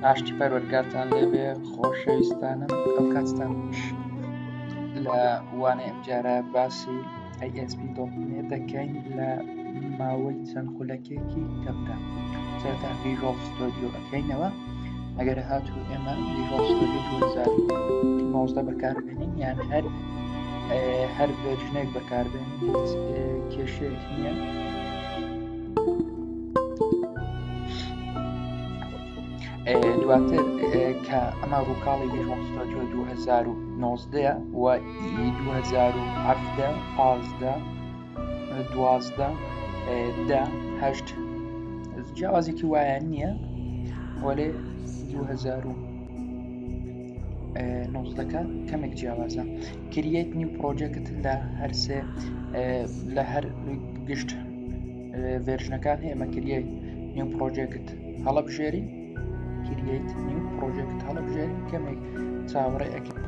ئاشتی پەروەردگارتان لێبێ خۆشەویستانم. ئەو کاتتان لە وانەی ئەم جارە باسی ASP.NET دەکەین لە ماوەی چەند خولەکێکی کەمدا. سەرەتا Visual Studio ئەەکەینەوە. ئەگەر هاتوو ئێمە Visual Studio 2019 بەکاربێنین یان هەر ڤێرژنێک بەکاربێنین کێشەیەک نییە. دواتر کە ئەمە ڕووکاڵی Visual Studio 2019 و 2017 15 12 8 جیاوازێکی وایە نییە وەلێ 2019 کەمێک جیاوازە. کرییت نیو پرۆجێکت لە هەرسێ لە هەر گشت ڤێرژنەکان هەیە. ئەمە کرییت نیو پرۆجێکت هەڵەبژێری کرییت نیو پرۆجێکت هەڵەبژێری کەمێک چاوەڕێ ئەکەین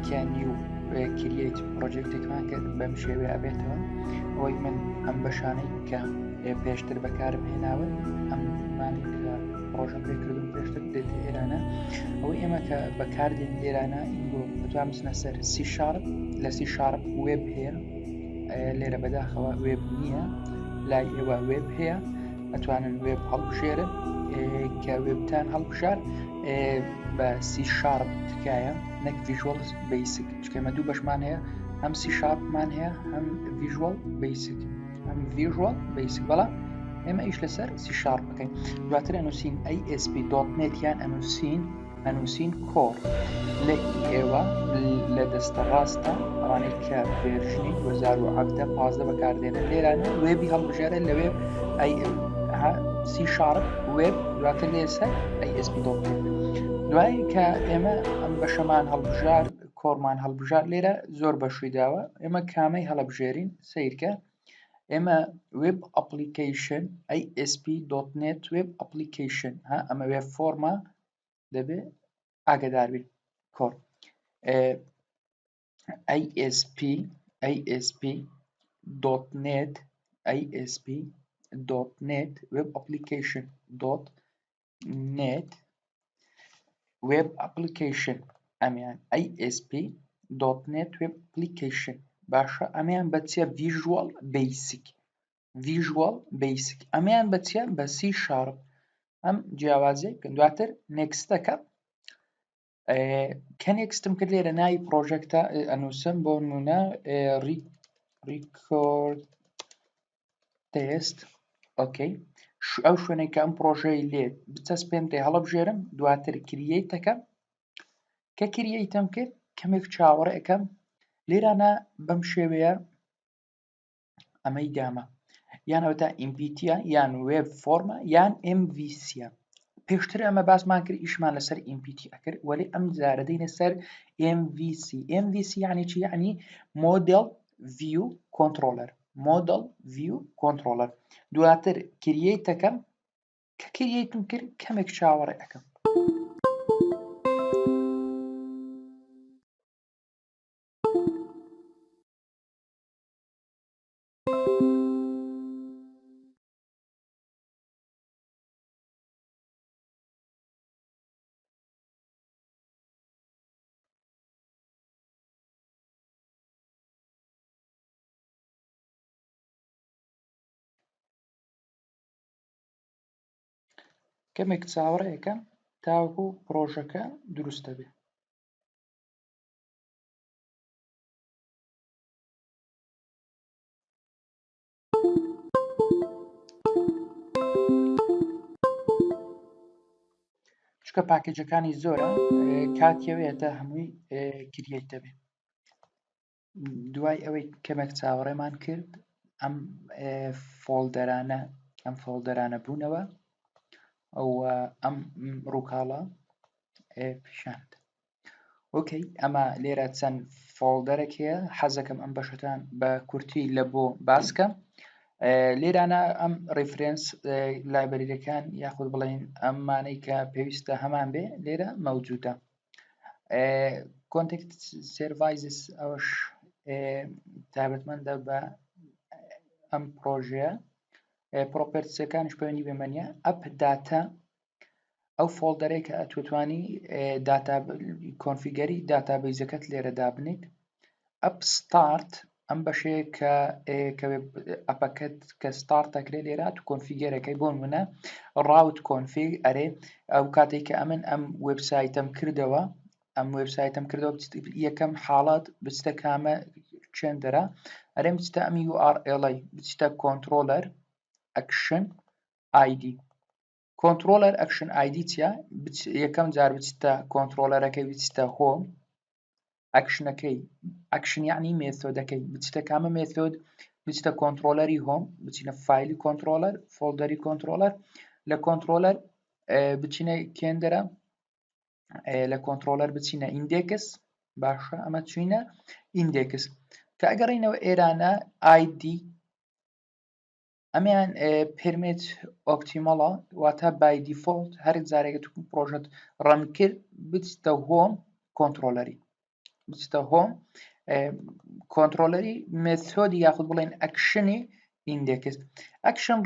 کە نیو کرییت پرۆجێکتێکمان کرد بەم شێوەیە ئەبێتەوە. ئەوەی من ئەم بەشانەی کە پێشتر بەکارم هێناوە ئەممانی کە ڕۆژم پێکردم پێشتر دێت ئێرانە ئەوەی ئێمە کە بەکاردێن لێرانە ئینگۆ بزنە سەر سی شارپ لە سی شارپ وێب هەیە لێرە بەداخەوە وێب نییە لای ئێوە وێب هەیە ئەتوانن وێب هەڵبژێرن کە وێبتان هەڵبژار بە سی شارپ تکایە نەک ڤیژوەڵ بیسک چکەمە دوو بەشمان هەیە هەم سی شارپمان هەیە هەم ڤیژوەڵ بیسک هەم ڤیژوەڵ بیسک بەڵام ئێمە ئیش لەسەر سی شارپ بکەین. دواتر ئەنووسین ASP.NET یان ئەنووسین کۆر لە ئێوە لە دەستە ڕاستە ئەوانەی کە ڤێرژنی 2017 15 بەکاردێنە لێرانە وێبی هەڵبژێرە لەوێ سی شارپ وێب دواتر لێسەر ASP.NET. دوای کە ئێمە ئەم بەشەمان هەڵبژار کۆرمان هەڵبژار لێرە زۆر بەشووی داوە ئێمە کامەی هەڵەبژێرین سیرکە ئێمە وێب ئەپلیکیشن ASP.NET وێب ئەپلیکیشن ئەمە وێب فۆرمە دەبێ ئاگداربین کۆر ASP.NET web application .NET web application ئەمیان ASP.NET web application باشە ئەمیان بەچیە Visual Basic ئەمیان بەچیە بە سی شارپ ئەم جیاوازەی دواتر نێکستەکە کە نێکستم کرد لێرە ناوی پرۆژێکتە ئەنووسم بۆ نمونە ریکۆرد تێست ئۆکەی ئەو شوێنەی کە ئەم پرۆژەی لێ بچەسپێن تێ هەڵەبژێرم دواتر کرییتەکەم کە کرییتم کرد کەمێک چاوەڕێ ئەەکەم لێرانە بەم شێوەیە ئەمەی دامە یان ئەوتا ئیمپیتە یان وێب فۆرمە یان MVC پێشتر ئەمە باسمان کرد ئیشمان لەسەر ئیمپیتی ئەکرد وەلی ئەم جارە دەینە سەر MVC یعنی چی یعنی مۆدل ڤیو کۆنترۆلەر دواتر کرییتەکەم کە کرییتم کرد کەمێک چاوەڕێ ئەەکەم کەمێک چاوەڕێ ئەەکەم تاوەکو پرۆژەکە دروستە بێ. چکە پاکێجەکانی زۆرە کاتیەوێتە هەمووی کرییت دەبێ. دوای ئەوەی کەمێک چاوەڕێمان کرد ئەم فۆڵدەرانە بوونەوە ئەو ئەم ڕووکاڵە پیشاند. ئۆکەی ئەمە لێرە چەند فۆڵدەرێک هەیە حەزەکەم ئەم بەشتان بە کورتی لە بۆ باسکەم لێرانە ئەم ڕیفرێنس لایبەریەکان یاخود بڵێن ئەمانەی کە پێویستە هەمان بێ لێرە مەوجودە. کۆنتێکت سێڤایزس ئەوەش تایبەتمەندە بە ئەم پرۆژەیە پرۆپەرتیەکانش پەیوەندی بێمەنیە ئەپ داتە ئەو فۆڵدەرێک کە ئەتوانی داتا کۆنفیگەری داتابیزەکەت لێرە دابنیت. ئەپ ستارت ئەم بەشەیە کە ئەپەکەت کە ستارت دەکرێت لێرە تو کۆنفیگەرەکەی بۆ نمونە ڕاوت کۆنفیگ ئەرێ ئەو کاتێک کە ئەم وێبسایتەم کردەوە یەکەم حاڵات بچتە کامە چێندەرە ئەرێم بچتە ئەم URL بچتە کۆنترۆلەر ئەکشن ID کۆنترۆلەر ئەکشن ID چیە؟ یەکەم جار بچتە کۆنترۆلەرەکەی بچتە هۆم ئەکشنەکەی ئەکشن یعنی مێثۆدەکەی بچتە کامە مێثۆد بچتە کۆنترۆلەری هۆم بچینە فایلی کۆنترۆلەر فۆڵدەری کۆنترۆلەر لە کۆنترۆلەر بچینە کێندەرە لە کۆنترۆلەر بچینە ئیندێکس باشە ئەمە چوینە ئیندێکس کە ئەگەڕینەوە ئێرانە ID ئەمیان پرمێت ئۆپتیمەڵە واتە بای دیفۆڵت هەر جارێکە پرۆژەت ڕەن کرد بچتە هۆم کۆنترۆلەری بچتە هۆم کۆنترۆلەری مێثۆدی یاخود بڵێن ئەکشنی ئیندێکس ئەکشن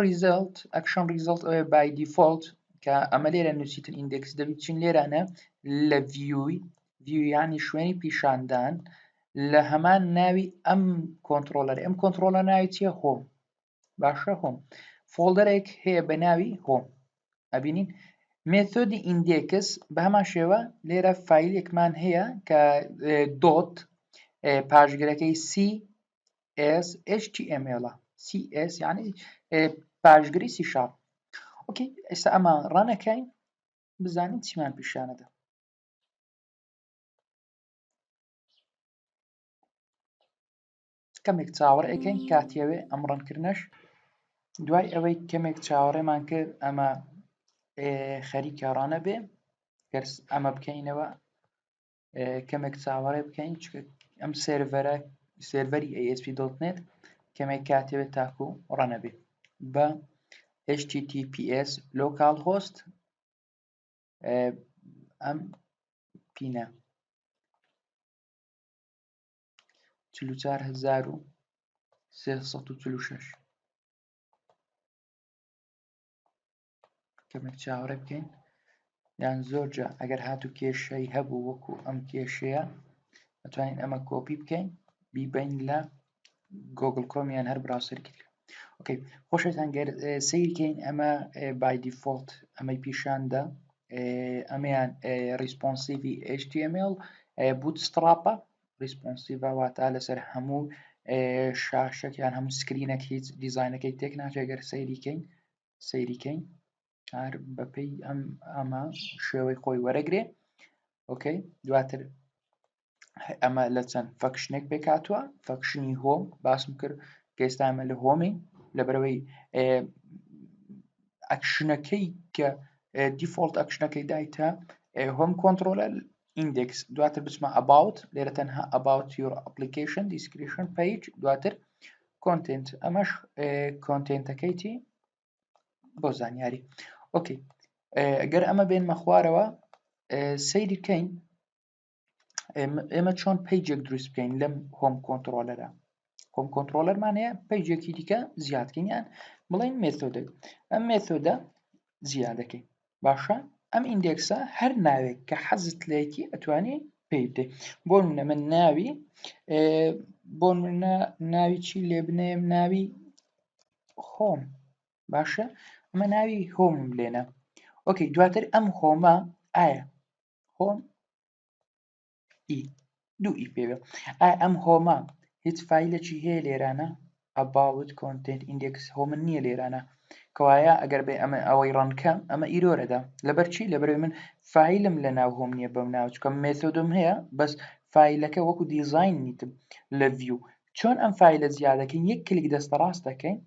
ریزڵت ئەوێ بای دیفۆڵت کە ئەمە لێرە نووسیتن ئیندێکس دەبیت چین لێرانە لە ڤیوی یانی شوێنی پیشاندان لە هەمان ناوی ئەم کۆنترۆلەر ناوی چیە هۆم باشە هۆم فۆڵدەرێک هەیە بە ناوی هۆم ئەبینین مێثۆدی ئیندێکس بە هەمان شێوە لێرە فایلێکمان هەیە کە دۆت پاژگرەکەی HTML CS یعنی پاژگری C#. ئۆکەی ئێستا ئەمە ڕانەکەین بزانین چیمان پیشانەدا. کەمێک چاوەڕ ئەەکەین کاتیەوێ ئەم ڕەنکردنەش دوای ئەوەی کەمێک چاوەڕێمان کرد ئەمە خەریکە ڕانە بێ ئەمە بکەینەوە کەمێک چاوەڕێ بکەین ئەم سێڤەری ASP.NET کەمێک کاتێوێت تاکو ڕەنە بێ بە HTTPS localhost ئەم پینە 44346 کەمێک چاوەڕێ بکەین یان زۆرجە ئەگەر هاتوو کێشەی هەبوو وەکو ئەم کێشەیە ئەتوانین ئەمە کۆپی بکەین بیبین لە گۆگل کۆم یان هەر براوسەرێکی تر. ئۆکەی خۆشەویستان گەر سەیرکەین ئەمە بای دیفۆڵت ئەمەی پیشاندا ئەمەیان ریسپۆنسیڤی HTML بوتستراپە ریسپۆنسیڤە واتە لەسەر هەموو شاشەکیان هەموو سکرینێک هیچ دیزاینەکەی تێک ناچێت گەر سەیریکەین هەر بەپێی ئەمە شێوەی خۆی وەرەگرێ. ئۆکەی دواتر ئەمە لە چەند فەکشنێک پێکاتوە فەکشنی هۆم باسم کرد کە ئێستا ئەمە لە هۆمین لەبەرەوەی ئەکشنەکەی کە دیفۆڵت ئەکشنەکەی دایتە هۆم کۆنترۆلەر ئیندێکس دواتر بچمە ئەباوت لێرە تەنها ئەباوت یور ئەپلیکیشن دیسکریپشن پیج دواتر کۆنتێنت ئەمەش کۆنتێنتەکەیتی بۆ زانیاری. ئۆکەی ئەگەر ئەمە بێنمە خوارەوە سەیری بکەین ئێمە چۆن پیجێک دروست بکەین لەم هۆم کۆنترۆلەرە هۆم کۆنترۆلەرمان هەیە پیجێکی دیکە زیادکەینیان بڵێن مێثۆدە ئەم مێثۆدە زیادەکەی باشە ئەم ئیندێکسە هەر ناوێک کە حەزت لەیەکی ئەتوانی پێی بدەی بۆ نمونە من ناوی چی لێ بنێم ناوی هۆم باشە ئەمە ناوی هۆمم لێنە. ئۆکەی دواتر ئەم هۆمە ئایا هۆم دوو ئی پێوێ ئایا ئەم هۆمە هیچ فایلێکی هەیە لێرانە ئەباوت کۆنتێنت ئیندێکس هۆمن نییە لێرانە کەوایە ئەگەر بێ ئەمە ئەوەی ڕەنکەم ئەمە ئیرۆرەدا لەبەرچی لەبەرەوەی من فایلم لە ناو هۆم نییە بەم ناو چکەم مێثۆدم هەیە بەس فایلەکە وەکو دیزاین نیتم لە ڤیو چۆن ئەم فایلە زیادەکەین یەک کلیک دەستەڕاست دەکەین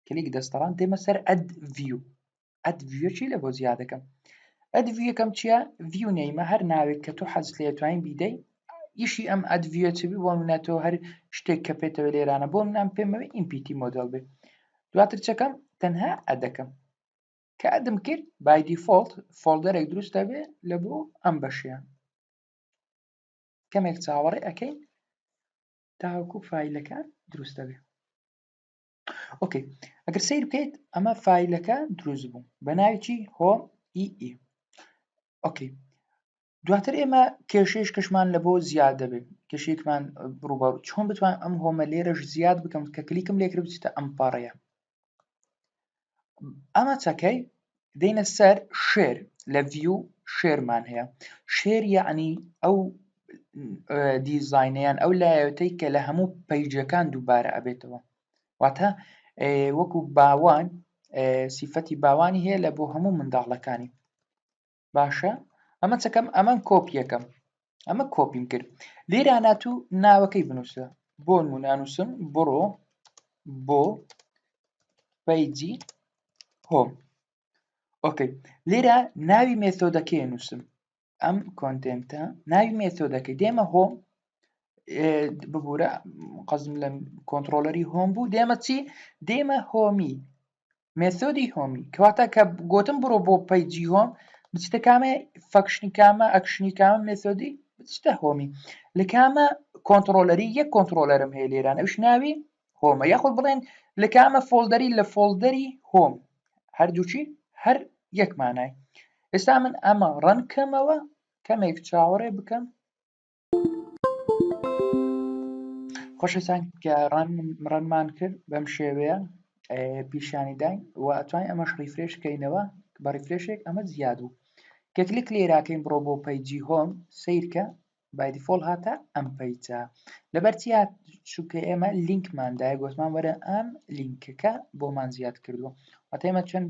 کلیک دەستەڕان دێمە سەر ئەد ڤیو چی لە بۆ زیادەکەم ئەد ڤیو یەکەم چییە ڤیو نەیمە هەر ناوێک کە تۆ حەزت لێ توانین بیدەی ئیشی ئەم ئەد ڤیو چبی بۆ منەتەوە هەر شتێک کە پێێتەوە لێرانە بۆ منام پێمەوە ئیمپیتی مۆدەل بێ دواتر چەکەم تەنها ئەدەکەم کە ئەدم کرد بای دیفۆڵت فۆڵدەرێک دروستە بێ لە بۆ ئەم بەشیان کەمێک چاوەڕێ ئەەکەین تاوەکو فایلەکان دروستە بێ. ئۆکەی ئەگەر سیر بکەیت ئەمە فایلەکە دروست بوو بە ناوی چی هۆم ئی ئۆکەی دواتر ئێمە کێشەیەش کەشمان لە بۆ زیاد دەبێت کێشەیەکمان ڕووبەڕوو چۆن بتوانین ئەم هۆمە لێرەش زیاد بکەم کە کلیکم لێکرد بچێتە ئەم پەڕەیە ئەمە چەکەی دێنە سەر شێر لە ڤیو شێرمان هەیە شێر یعنی ئەو دیزاینەیان ئەو لایەتەی کە لە هەموو پەیجەکان دووبارە ئەبێتەوە واتە وەکو باوان سیفەتی باوانی هەیە لە بۆ هەموو منداڵەکانی باشە ئەمە چەکەم ئەمە کۆپیەکەم ئەمە کۆپیم کرد لێرە ناتوو ناوەکەی بنووسە بۆ نمونانووسم بڕۆ بۆ پەیجی هۆم ئۆکەی لێرە ناوی مێتۆدەکەی نووسم ئەم کۆنتێنتە ناوی مێتۆدەکەی دێمە هۆم ببوورە قەزم لە کۆنتڕۆلەری هۆم بوو دێمە چی دێمە هۆمی مێتۆدی هۆمی کەواتە کە گۆتم بڕۆ بۆ پەیجی هۆم بچتە کامە فەکشنی کامە ئەکشنی کامە مێتۆدی بچتە هۆمی لە کامە کۆنتڕۆلەری یەک کۆنتڕۆلەرم هەیە لێران ئەوش ناوی هۆمە یاخود بڵێن لە کامە فۆلدەری لە فۆلدەری هۆم هەردووچی هەر یەک مانای ئێستا من ئەمە ڕەنکەمەوە کەمێک چاوەڕێ بکەم خۆشەویستان کە ڕەنمان کرد بەم شێوەیە پیشانی داین و ئەتوانین ئەمەش ریفرێش بکەینەوە بە ریفرێشێک ئەمە زیاد بوو کە کلیک لێراکەین بڕۆ بۆ پەیجی هۆم سیرکە بای دیفۆڵ هاتە ئەم پەیجە لەبەرچی چونکە ئێمە لینکماندایە گوتمان وەرە ئەم لینکەکە بۆمان زیاد کردووە واتە ئێمە چەند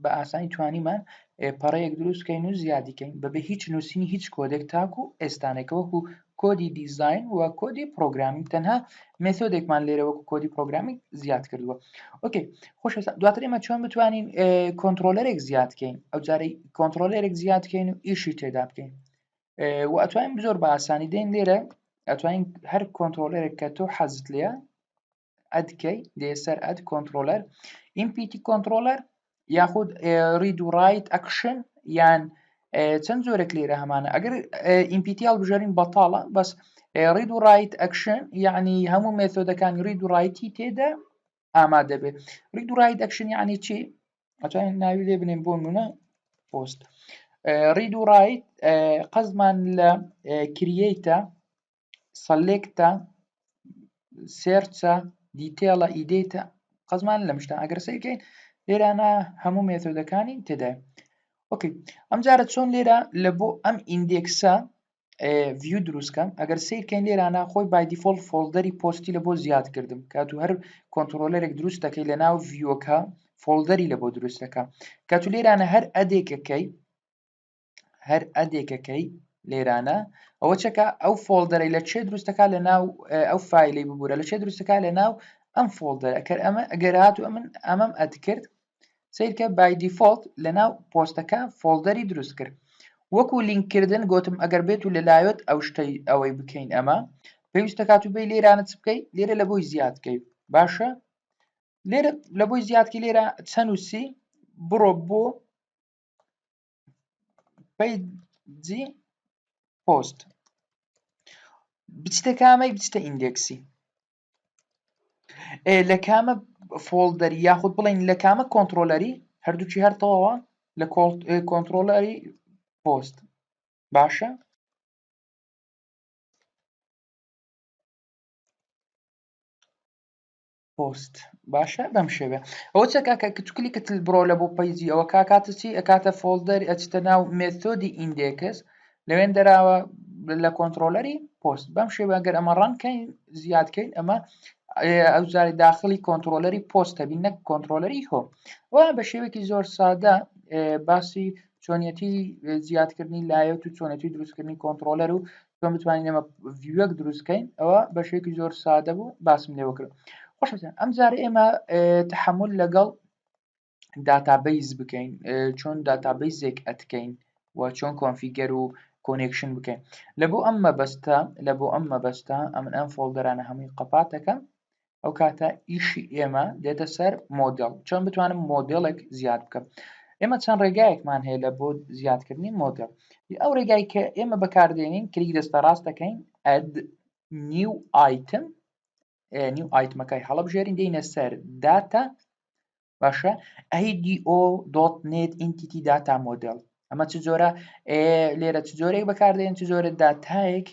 بە ئاسانی توانیمان پەڕەیەک دروستکەین و زیادیکەین بەبێ هیچ نووسینی هیچ کۆدێک تاکو و ئێستانێکە وەکو کۆدی دیزاین و کۆدی پرۆگرامینگ تەنها مێتۆدێکمان لێرە وەکو کۆدی پرۆگرامینگ زیاد کردووە ئۆکەی خۆشەویستان دواتر ئێمە چۆن بتوانین کۆنتڕۆلەرێک زیادکەین ئەو جارەی کۆنتڕۆلەرێک زیادکەین و ئیشی تێدا بکەین و ئەتوانین زۆر بە ئاسانی دێن لێرە ئەتوانین هەر کۆنتڕۆلەرێک کە تۆ حەزت لێیە ئەدکەی دێ سەر ئەد کۆنتڕۆلەر ئیمپیتی کۆنتڕۆلەر یاخود ڕید و ڕایت ئەکشن یان چەند زۆرێک لێرە هەمانە ئەگەر ئیمپیتی هەڵبژێڕین بەتاڵە بەس ڕید و ڕایت ئەکشن یعنی هەموو مێتۆدەکانی ڕید و ڕایتی تێدا ئامادە بێت ڕید و ڕایت ئەکشن یعنی چی ئەتوانین ناوی لێ بنێن بۆ نمونە پۆست ڕید و ڕایت قەزمان لە کریەیتە سەلێکتە سێرچە دیتێڵە ئیدێتە قەزمان لەم شتە ئەگەر سەیرکەین لێرانە هەموو مێتۆدەکانی تێدایە ئۆکەی ئەم جارە چۆن لێرە لە بۆ ئەم ئیندێکسە ڤیو دروستکەم ئەگەر سیرکەین لێرانە خۆی بای دیفۆڵ فۆلدەری پۆستی لە بۆ زیاد کردم کاتو هەر کۆنتڕۆلەرێک دروست دەکەی لە ناو ڤیوەکە فۆلدەری لە بۆ دروستەکە کاتو لێرانە هەر ئەدێکەکەی لێرانە ئەوە چەکە ئەو فۆلدەرەی لە چێ دروستەکە لە ناو ئەو فایلەی ببوورە لە چێ دروستەکە لە ناو ئەم فۆلدەر ئەکەر ئەمە ئەگەر هاتو ئەمەم ئەد کرد سیرکە بای دیفۆلت لە ناو پۆستەکە فۆلدەری دروست کرد وەکو لینکردن گوتم ئەگەر بێت و لەلایەت ئەو شتەی ئەوەی بکەین ئەمە پێویستە کاتوبەی لێرانە چ بکەیت لێرە لە بۆی زیادکەیت باشە لێرە لە بۆی زیادکەی لێرە چەنووسی بڕۆ بۆ پەیجی پۆست بچتە کامەی بچتە ئیندێکسی لە کامە فۆلدەری یاخود بڵین لە کامە کۆنتڕۆلەری هەردووچی هەر تەواوە لە کۆنتڕۆلەری پۆست باشە پۆست باشە بەم شێوێ ئەوە چەکە کە کلیکت بڕۆ لە بۆ پەیجی ئەوە کاکاتە چی ئەکاتە فۆلدەر ئەچتە ناو مێتۆدی ئیندێکس لەوێن دەراوە لە کۆنتڕۆلەری پۆست بەم شێوە ئەگەر ئەمە ڕەنکەین زیادکەین ئەمە ئەو جاری داخلی کۆنتڕۆلەری پۆستە بین نەک کۆنتڕۆلەری هۆم وە بە شێوەیەکی زۆر سادە باسی چۆنیەتی زیادکردنی لایەت و چۆنەتی دروستکردنی کۆنتڕۆلەر و چۆن بتوانین ئەمە ڤیوەک دروستکەین ئەوە بە شێوەیەکی زۆر سادە بوو باسم لێوە کرد خۆشەویستان ئەم جارە ئێمە تەحمل لەگەڵ داتابەیز بکەین چۆن داتابەیزێک ئەتکەین و چۆن کۆنفیگەر و کۆنێکشن بکەین لە بۆ ئەم مەبەستە ئەمن ئەم فۆلدەرانە هەمووی قەپات دەکەم ئەو کاتە ئیشی ئێمە دێتە سەر مۆدێڵ چۆن بتوانم مۆدێڵێک زیاد بکەم ئێمە چەند ڕێگایەکمان هەیە لە بۆ زیادکردنی مۆدێڵ ئەو ڕێگای کە ئێمە بەکاردێنین کلیک دەستە ڕاست دەکەین ئەد نیو ئایتم نیو ئایتمەکەی هەڵەبژێرین دێینە سەر داتا باشە ADO.NET Entity Data Model ئەمە چ جۆرە لێرە چ جۆرەی بەکاردێن چ جۆرە داتایەک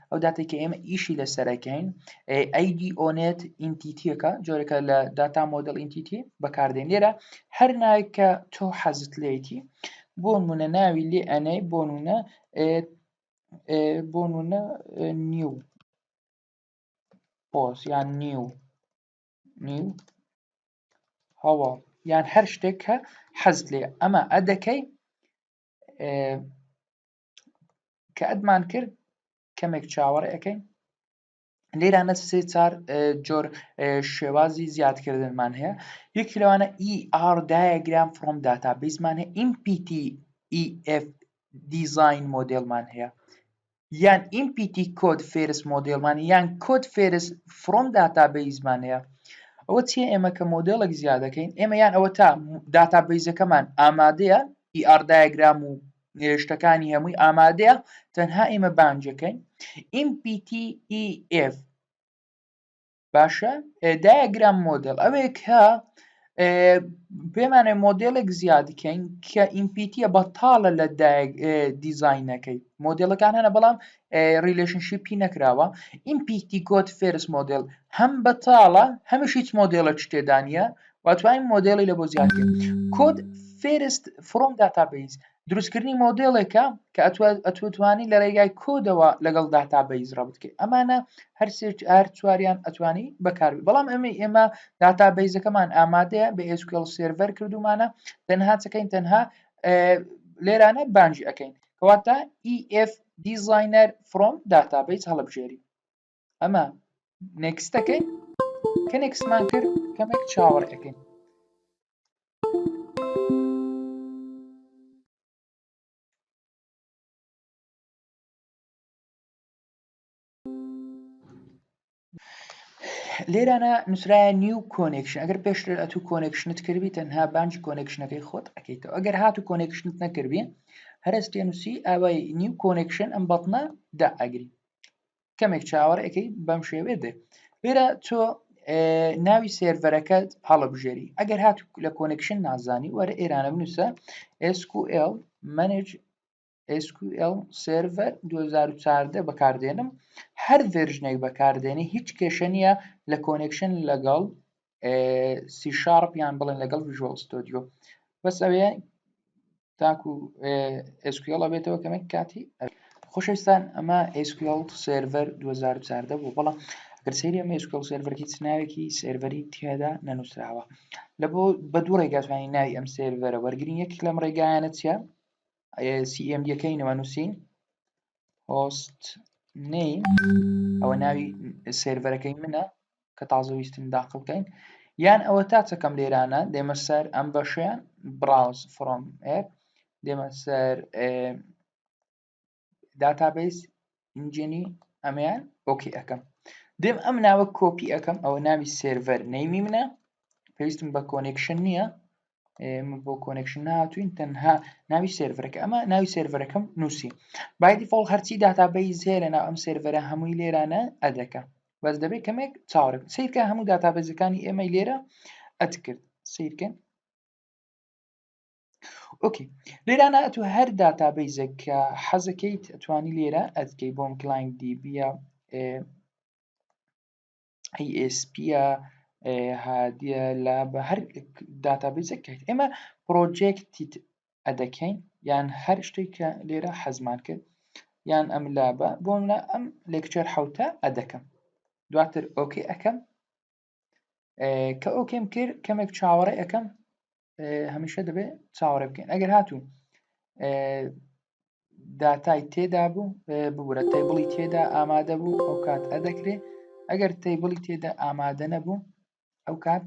ئەو داتێک کە ئێمە ئیشی لەسەرەکەین ئەیD ئۆنێت ئینتیتیەکە جۆرەکە لە داتا مۆدل ئینتیتی بەکاردێن لێرە هەر ناوێک کە تۆ حەزت لێیتی بۆ نمونە ناوی لێ ئەنەی بۆ نمونە نیو پۆست یان نیو هەواڵ یان هەر شتێک کە حەزت لێ ئەمە ئەدەکەی کە ئەدمان کرد کەمێک چاوەڕێ ئەەکەین لێرانە سێ چار جۆر شێوازی زیادکردنمان هەیە یەکی لەوانە ER diagram from database-مان هەیە MPTEF design مۆدێڵمان هەیە یان MPT code first مۆدێڵمان یان code first from database-مان هەیە ئەوە چیە ئێمە کە مۆدێڵێک زیادەکەین ئێمە یان ئەوە تا داتابیزەکەمان ئامادەیە ER diagram و شتەکانی هەمووی ئامادەیە تەنها ئێمە بانجەکەین MPTEF باشە دایەگرام مۆدل ئەوەیە کە پێمانێ مۆدێڵێک زیادکەین کە ئیمپیتە بەتاڵە لە دیزاینەکەی مۆدێڵەکان هەنە بەڵام ریلیشنشیپی نەکراوە ئیمپیتی کۆد فێرس مۆدل هەم بەتاڵە هەمیش هیچ مۆدێڵە شتێدانە واتوانین مۆدێڵی لە بۆ زیادکەین کۆد فێرست فڕۆم داتابیز دروستکردنی مۆدێڵێکە کە ئەتوانی لە ڕێگای کۆدەوە لەگەڵ داتابیز ڕابتکەی ئەمانە هەر چواریان ئەتوانی بەکاربی بەڵام ئێمە داتابیزەکەمان ئامادەیە بە SQL سێڤەر کردومانە تەنها چەکەین تەنها لێرانە بانجی ئەەکەین کەواتە EF designer from database هەڵبژێری ئەمە نێکستەکەین کە نێکسمان کرد کەمێک چاوەڕ ئەەکەین لێرانە نووسرایە نیو کۆنێکشن ئەگەر پێشتر ئەتوو کۆنێکشنت کردبی تەنها بانجی کۆنێکشنەکەی خۆت ئەەکەیتەوە ئەگەر هاتوو کۆنێکشنت نەکردبی هەرست نووسی ئاوای نیو کۆنێکشن ئەم بەڵنە دا ئەگری کەمێک چاوەڕ ئەەکەی بەم شێوێ دێ لێرە تۆ ناوی سێڤەرەکەت هەڵەبژێری ئەگەر هاتوو لە کۆنێکشن نازانی وەرە ئێرانە بنووسە SQL manage SQL Server 2014 بەکاردێنم هەر ڤێرژنێک بەکاردێنی هیچ کێشە نییە لە کۆنێکشن لەگەڵ C# یان بڵێن لەگەڵ Visual Studio بەس ئەوەیە تاکو SQL ئەبێتەوە کەمێک کاتی خۆشەویستان ئەمە SQL Server 2014 بوو بەڵام ئەگەر سەیری ئەمە SQL Server هیچ ناوێکی سێڤەری تێدا نەنووسراوە لە بۆ بە دوو ڕێگاتوانی ناوی ئەم سێڤەرە وەرگرین یەک لەم ڕێگایانە چیە CMD-ەکەی نووسین host name ئەوە ناوی سێڤەرەکەی منە کە تازەویستم داخل بکەین یان ئەوە تا چەکەم لێرانە دێمە سەر ئەم بەشیان browse from app دێمە سەر database ئینجینی ئەمەیان ئۆکی ئەەکەم دێم ئەم ناوە کۆپی ئەەکەم ئەوە ناوی سێڤەر نەیمی منە پێویستم بە کۆنێکشن نییە بۆ کۆنێکشن نهاتوین تەنها ناوی سێڤەرەکە ئەمە ناوی سێڤەرەکەم نووسی بای دیفۆڵت هەرچی داتابیز هەیە لە ناو ئەم سێڤەرە هەمووی لێرانە ئەدەکە بەس دەبێت کەمێک چاوەڕێ سیرکە هەموو داتابیزەکانی ئێمە لێرە ئەتکرد سیرکەن ئۆکی لێرانە ئەتو هەر داتابیزێک کە حەزەکەیت ئەتوانی لێرە ئەتکەی بۆم کلاینت دیبیە ASP هادیە لا بە هەر داتابیزەکەیت ئێمە پرۆجێکتیت ئەدەکەین یان هەر شتێک کە لێرە حەزمان کرد یان ئەم لابە بۆ منە ئەم لێکچەر حوتە ئەدەکەم دواتر ئۆکی ئەەکەم کە ئۆکێم کرد کەمێک چاوەڕێ ئەەکەم هەمیشە دەبێت چاوەڕێ بکەین ئەگەر هاتوو داتای تێدا بوو ببورە تەیبڵی تێدا ئامادە بوو ئەو کات ئەدەکرێت ئەگەر تەیبڵی تێدا ئامادە نەبوو ئەو کات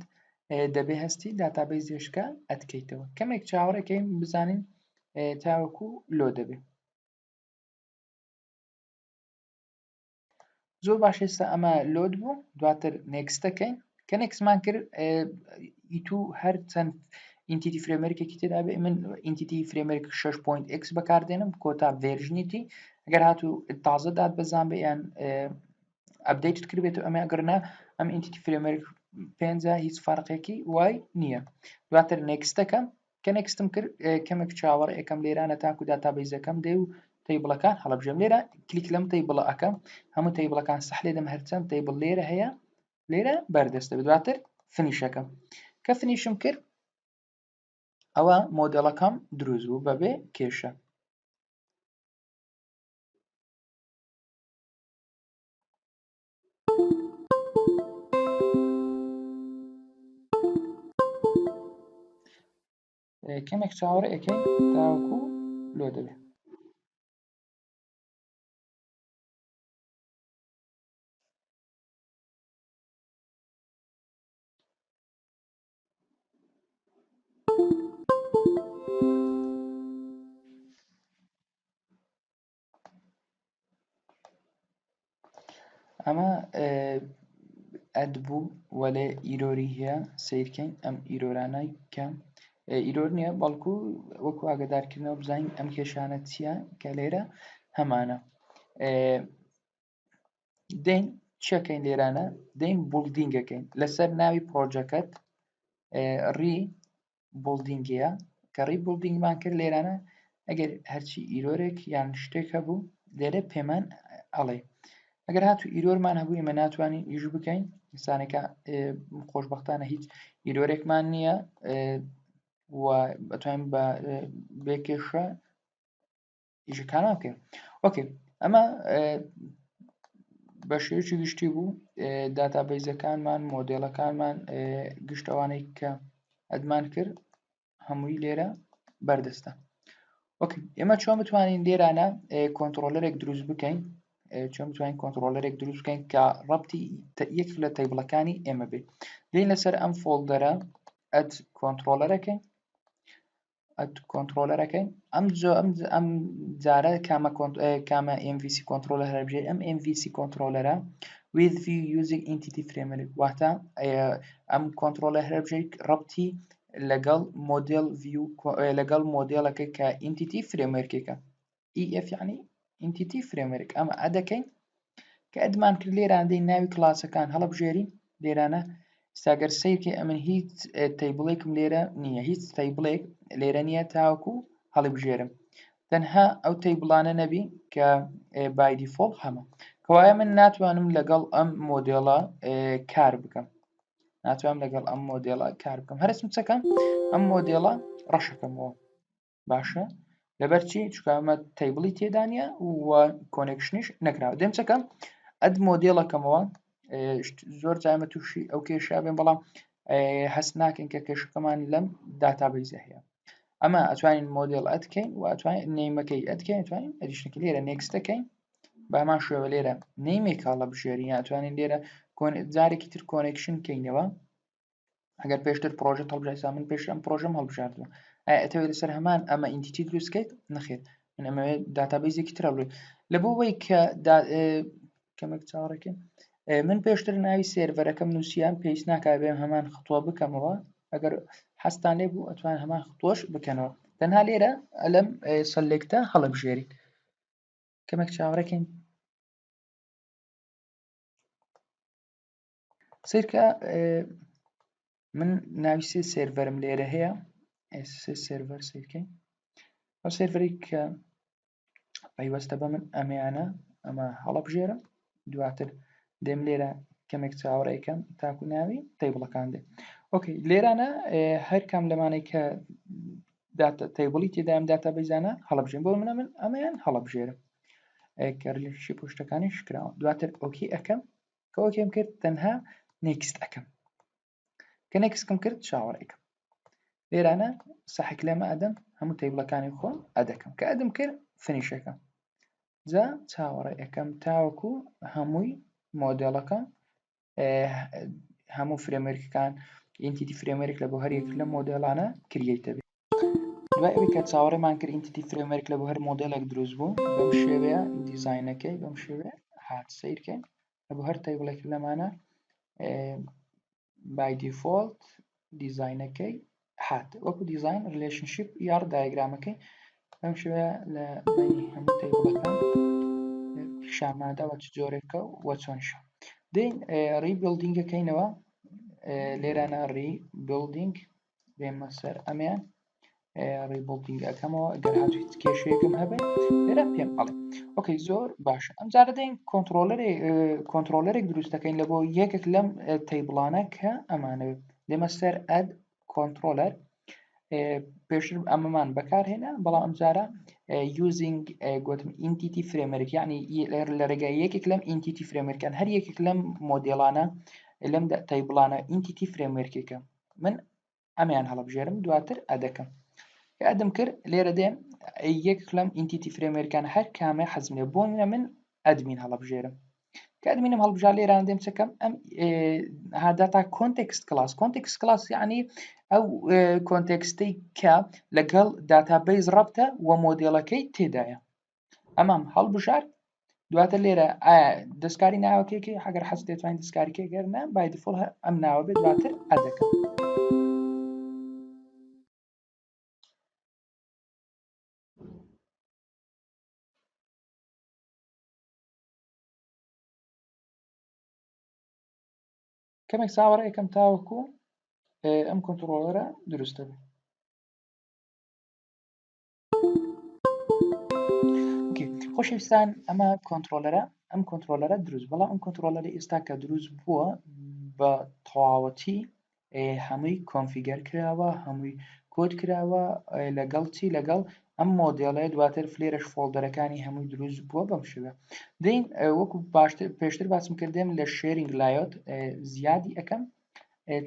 دەبێ هەستی داتابیز هێشکە ئەتکەیتەوە کەمێک چاوەڕێکەین بزانین تاوەکو لۆ دەبێت زۆر باش ئێستا ئەمە لۆد بوو دواتر نێکستەکەین کە نێکسمان کرد ئیتو هەر چەند ئینتیتی فرێمەرکێکی تێدا بێ من ئینتیتی فرێمەرک 6.x بەکاردێنم کۆتا ڤێرژنیتی ئەگەر هاتوو تازە داد بەزان بێ یان ئەپدەیتت کردبێت ئەمە ئەگەرنا ئەم ئینتیتی فرێمەرک 5 هیچ فەرقێکی وای نییە دواتر نێکستەکەم کە نێکستم کرد کەمێک چاوەڕ یەکەم لێرانە تاکو داتابیزەکەم دێ و تەیبڵەکان هەڵەبژێم لێرە کلیک لەم تەیبڵە ئەەکەم هەموو تەیبڵەکان سەح لێ دەم هەرچەند تەیبڵ لێرە هەیە لێرە بەردەستە دواتر فنیشەکەم کە فنیشم کرد ئەوە مۆدێڵەکەم دروست بوو بەبێ کێشە کەمێک چاوەڕ ئەەکەی تاوەکو لۆ دەبێ ئەمە ئەدبوو وەلێ ئیرۆری هەیە سیرکەین ئەم ئیرۆرانەی کە ئیرۆر نییە بەڵکو وەکو ئاگدارکردنەوە بزانین ئەم کێشانە چییە کە لێرە هەمانە دێن چەکەین لێرانە دێن بولدینگەکەین لەسەر ناوی پرۆژەکەت ڕی بولدینگەیە کە ڕی بولدینگمان کرد لێرانە ئەگەر هەرچی ئیرۆرێک یان شتێک هەبوو لێرە پێمان ئەڵێ ئەگەر هاتوو ئیرۆرمان هەبوو ئێمە ناتوانین ئیژ بکەین ئینسانێکە خۆشبەختانە هیچ ئیرۆرێکمان نییە و ئەتوانین بە بێکێشە ئیژەکانە بکەین ئۆکێ ئەمە بە شێوەیەکی گشتی بوو داتابیزەکانمان مۆدێڵەکانمان گشت ئەوانەی کە ئەدمان کرد هەمووی لێرە بەردەستە ئۆکێ ئێمە چۆن بتوانین لێرانە کۆنتڕۆلەرێک دروست بکەین چۆن بتوانین کۆنتڕۆلەرێک دروست بکەین کە ڕەبتی یەک لە تەیبڵەکانی ئێمە بێت دێین لەسەر ئەم فۆڵدەرە ئەد کۆنتڕۆلەرەکەین کۆنتڕۆلەرەکەین ئەم جارە کامە MVC کۆنتڕۆلەر هەربژێت ئەم MVC کۆنتڕۆلەرە with view using entity framework واتە ئەم کۆنتڕۆلە هەربژێت ڕەبتی لەگەڵ مۆدێل view لەگەڵ مۆدێڵەکە کە entity frameworkێکە EF یعنی entity framework ئەمە ئەدەکەین کە ئەدمان کرد لێران دەین ناوی کلاسەکان هەڵەبژێرین لێرانە ساگەر سیرکە ئەمن هیچ تەیبڵێکم لێرە نییە هیچ تەیبڵێک لێرە نییە تاوەکو هەڵبژێرم تەنها ئەو تەیبڵانە نەبی کە by default هەمە کەوایە من ناتوانم لەگەڵ ئەم مۆدێڵە کار بکەم ناتوانم لەگەڵ ئەم مۆدێڵە کار بکەم هەرچم چەکەم ئەم مۆدێڵە ڕەشەکەمەوە باشە لەبەرچی چکە ئەمە تەیبڵی تێدانە و کۆنێکشنیش نەکراوە دێم چەکەم ئەد مۆدێڵەکەمەوە زۆر جامە تووشی ئەو کێشە بێن بەڵام هەست ناکەین کە کێشەکەمان لەم داتابیزە هەیە ئەمە ئەتوانین مۆدێڵ ئەدکەین و ئەتوانین نێمەکەی ئەدکەین ئەتوانین ئەدیشنەکە لێرە نێکستەکەین بە هەمان شێوە لێرە نێمێک هەڵەبژێرین ئەتوانین لێرە جارێکی تر کۆنێکشن کەینەوە ئەگەر پێشتر پرۆژەت هەڵبژێرا من پێش ئەم پرۆژەم هەڵبژاردووە ئایا ئەتەوێت لەسەر هەمان ئەمە ئینتیتی دروستکەیت نەخێت من ئەمەوێت داتابیزێکی تر هەڵبژێرم لەبۆ ئەوەی کە کەمێک چاوەڕێکین من پێشتر ناوی سێرڤەرەکەم نووسیان پێویست ناکات بێم هەمان خطوە بکەمەوە ئەگەر حەستان لێ بوو ئەتوان هەمان خطوەش بکەنەوە تەنها لێرە لەم سەلێکتە هەڵەبژێریت کەمێک چاوەڕێکین سیرکە من ناوی سێ سێرڤەرم لێرە هەیە سێ سێرڤەر سیرکەین ئەو سێرڤەری کە پەیوەستە بە من ئەمەیانە ئەمە هەڵەبژێرم دواتر دێم لێرە کەمێک چاوەڕێکەم تاکو ناوی تەیبڵەکان دێ ئۆکەی لێرانە هەر کام لەمانەی کە تەیبڵی تێدایم داتابیزانە هەڵەبژێن بۆ من ئەمەیان هەڵەبژێرم کە ریلیشنشی پشتەکانی شکراوە دواتر ئۆکی ئەەکەم کە ئۆکێم کرد تەنها نێکست ئەەکەم کە نێکستکەم کرد چاوەڕێکم لێرانە سەحک لێمە ئەدەم هەموو تەیبڵەکانی خۆم ئەدەکەم کە ئەدەم کرد فنیشەکەم جا چاوەڕێ ئەەکەم تاوەکو هەمووی مۆدێڵەکە هەموو فرێمەرکەکان ئینتیتی فرێمەرێک لە بۆ هەر یەک لە مۆدێڵانە کریەیتە بێت دوای ئەوەی کە چاوەڕێمان کرد ئینتیتی فرێمەرێک لە بۆ هەر مۆدێڵێک دروست بوو بەم شێوەیە دیزاینەکەی بەم شێوەیە هات سیرکەین لە بۆ هەر تەیبڵێک لەمانە by default دیزاینەکەی هات وەکو دیزاین ریلیشنشیپ یاڕ دایگرامەکەی بەم شێوەیە لە بینی هەموو تەیبڵەکان پیشانماداوە چ جۆرێکە وە چۆنشە دێن ڕیبیڵدینگەکەینەوە لێرانە ڕیبیڵدینگ دێمە سەر ئەمیان ڕیبڵدینگ ئەەکەمەوە ئەگەر هاتو هیچ کێشەیەکم هەبێت لێرە پێم ئەڵێ ئۆکەی زۆر باشە ئەمجارە دەین کۆنتترۆلەرێک دروست دەکەین لە بۆ یەکێک لەم تەیبڵانە کە ئەمانەوێت لێمە سەر ئەد کۆنتترۆلەر پێشتر ئەمەمان بەکارهێنا بەڵام ئەمجارە یوزینگ گوتم ئینتیتی فرێمەرک یعنی لە ڕێگای یەکێک لەم ئینتیتی فرێمەرکان هەر یەکێک لەم مۆدیڵانە لەم تەیبڵانە ئینتیتی فرێمەرکێکە من ئەمیان هەڵبژێرم دواتر ئەدەکەم کە ئەدەم کرد لێرە دێم یەک لەم ئینتیتی فرێمەرکان هەر کامێ حەزمێ بۆ من ئەدمین هەڵبژێرم کە ئەدمینم هەڵبژار لێران دێم چەکەم ئەم هاداتا کۆنتێکست کلاس یعنی ئەو کۆنتێکستەی کە لەگەڵ داتابیز ڕەبتە و مۆدێڵەکەی تێدایە ئەمام هەڵبژار دواتر لێرە دەستکاری ناوەکێکی هەگەر حەز دەتوانین دەستکاریکە گەرنە بای دیفۆڵ ئەم ناوە بێت دواتر ئەدەکەم کەمێک چاوەڕێ یەکەم تاوەکو ئەم کۆنتترۆلەرە دروستە بێت خۆشەویستان ئەمە ئەم کۆنتترۆلەرە دروست بەڵام ئەم کۆنتترۆلەری ئێستا کە دروست بووە بە تەواوەتی هەمووی کۆنفیگەر کراوە هەمووی کۆد کراوە لەگەڵ ئەم مۆدیڵەیە دواتر فلێرش فۆڵدەرەکانی هەمووی دروست بووە بەم شوە دەین وەکو پێشتر باسم کردێم لە شێرینگ لایۆت زیادی ئەەکەم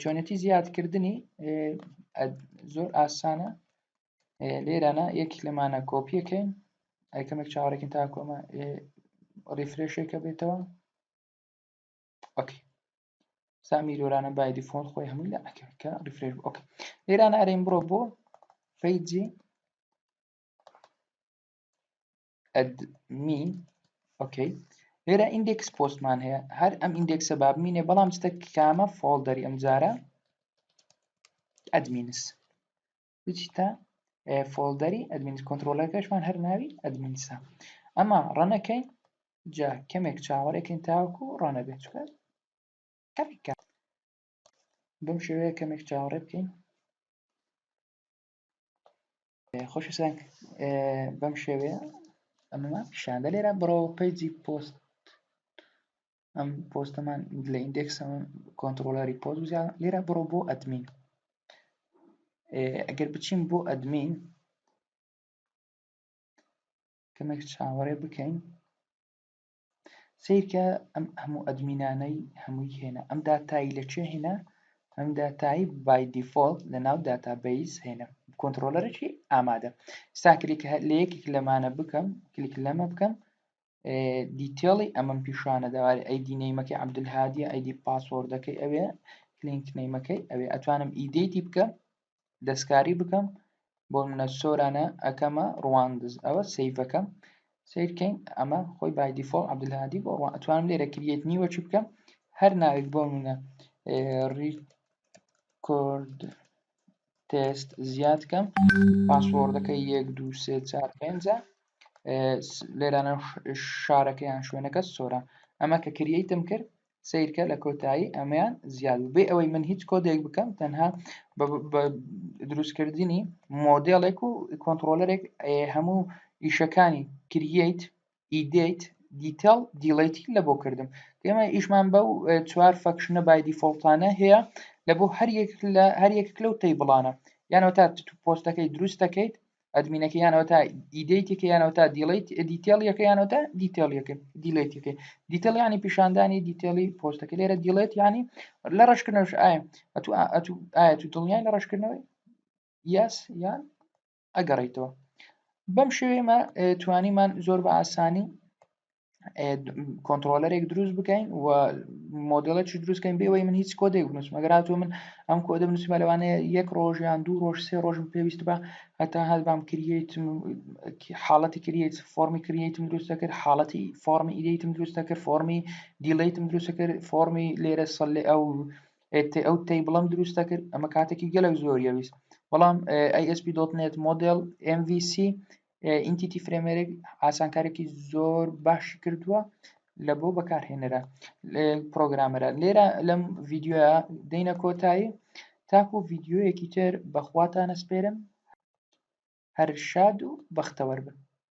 چۆنەتی زیادکردنی زۆر ئاسانە لێرانە یەکی لەمانە کۆپیەکەین ئەکەمێک چاوەڕێکین تاکۆمە ریفرێشێکە بێتەوە ئۆکی سامیرۆرانە بای دیفۆڵت خۆی هەمووی لە ئەکەکە ریفرێش ئۆکی لێرانە ئەرێن بڕۆ بۆ پیجی ئەدمین ئۆکەی لێرە ئیندێکس پۆستمان هەیە هەر ئەم ئیندێکسە بابمینێ بەڵام جتە کامە فۆڵدەری ئەمجارە ئەدمینس بچیتە فۆڵدەری ئەدمینس کۆنتترۆلەکەشمان هەر ناوی ئەدمینسە ئەمە ڕەنەکەین جا کەمێک چاوەڕێکین تاوەکو ڕەنە بێت کەمێک بەم شێوەیە کەمێک چاوەڕێ بکەین خۆشەویستان بەم شێوەیە ئەمەمان پیشاندە لێرە بڕۆ پیجی پۆست ئەم پۆستەمان لە ئیندێکس کۆنتترۆلەری پۆست لێرە بڕۆ بۆ ئەدمین ئەگەر بچین بۆ ئەدمین کەمێک چاوەڕێ بکەین سیرکە ئەم هەموو ئەدمینانەی هەمووی هێنا ئەم داتایی لەکوێ هێنا ئەم داتایی بای دیفۆڵت لە ناو داتابیز هێنا کۆنتترۆلەرێکی ئامادە ئستا کلیک لە یەکێک لەمانە بکەم کلیک لەمە بکەم دیتێڵی ئەمەم پیشانە داوای ئەیدی نەیمەکەی عەبدولهادیە ئەیدی پاسوۆردەکەی ئەوێ کلینک نەیمەکەی ئەوێ ئەتوانم ئیدێتی بکەم دەستکاری بکەم بۆ منە سۆرانە ئەەکەمە ڕواندز ئەوە سیڤەکەم سیرکەین ئەمە خۆی بای دیفۆڵ عەبدولهادی بۆ ئەتوانم لێرە کریێت نیوە چ بکەم هەر ناوێک بۆ منە ریکۆرد تێست زیادکەم پاسوۆردەکەی 1 2 3 4 5 لێرانە شارەکەیان شوێنەکە سۆرە ئەمە کە کریەیتم کرد سیرکە لە کۆتایی ئەمەیان زیاد بێ ئەوەی من هیچ کۆدێک بکەم تەنها بە دروستکردنی مۆدێڵێک و کۆنتترۆلەرێک هەموو ئیشەکانی کرییت ئیدیت دیتەڵ دیڵیتی لە بۆ کردم ئێمە ئیشمان بەو 4 فەکشنە بای دیفۆڵتانە هەیە لە بۆ هەر یەکێک لەو تەیبڵانە یانەوە تا پۆستەکەی دروست دەکەیت ئەدمینەکە یانەوە تا ئیدیتێکە یانەوە تا دیتێڵیەکە یانەوە تا دیتێڵیەکە دیڵێتەکەی دیتەڵ ینی پیشاندانی دیتێڵی پۆستەکە لێرە دیڵێت ینی لە ڕشکردنەوەش ئایا تو دڵنیای لە ڕشکردنەوەی یاس یان ئەگەڕیتەوە بەم شێوەیەمە توانیمان زۆر بە ئاسانی کۆنتترۆلەرێک دروست بکەین و مۆدلەکی دروستکەین بێەوەی من هیچ کۆدێک بنووسم ئەگەراتوە من ئەم کۆدە بنووسمە لەوانەیە 1 ڕۆژ یان 2 ڕۆژ 3 ڕۆژم پێویست بە هەتا هەست بام کریتم حاڵەتی کریت فۆرمی کریتم دروستە کرد حاڵەتی فۆرمی ئیدیتم دروستە کرد فۆرمی دیڵیتم دروستە کرد فۆرمی لێرە سەڵێ ئەو تەیبڵەم دروستە کرد ئەمە کاتێکی گەلێک زۆریەویست بەڵام ASP.NET مۆدل MVC ئینتیتی فرێمەرێک ئاسانکارێکی زۆر باشی کردووە لە بۆ بەکارهێنەرە پرۆگرامەرە لێرە لەم ڤیددیوە دەینە کۆتایی تاکو ڤیددیوەیەکی تر بەخواتانە سپێرم هەر شاد و بەختەوەر بن.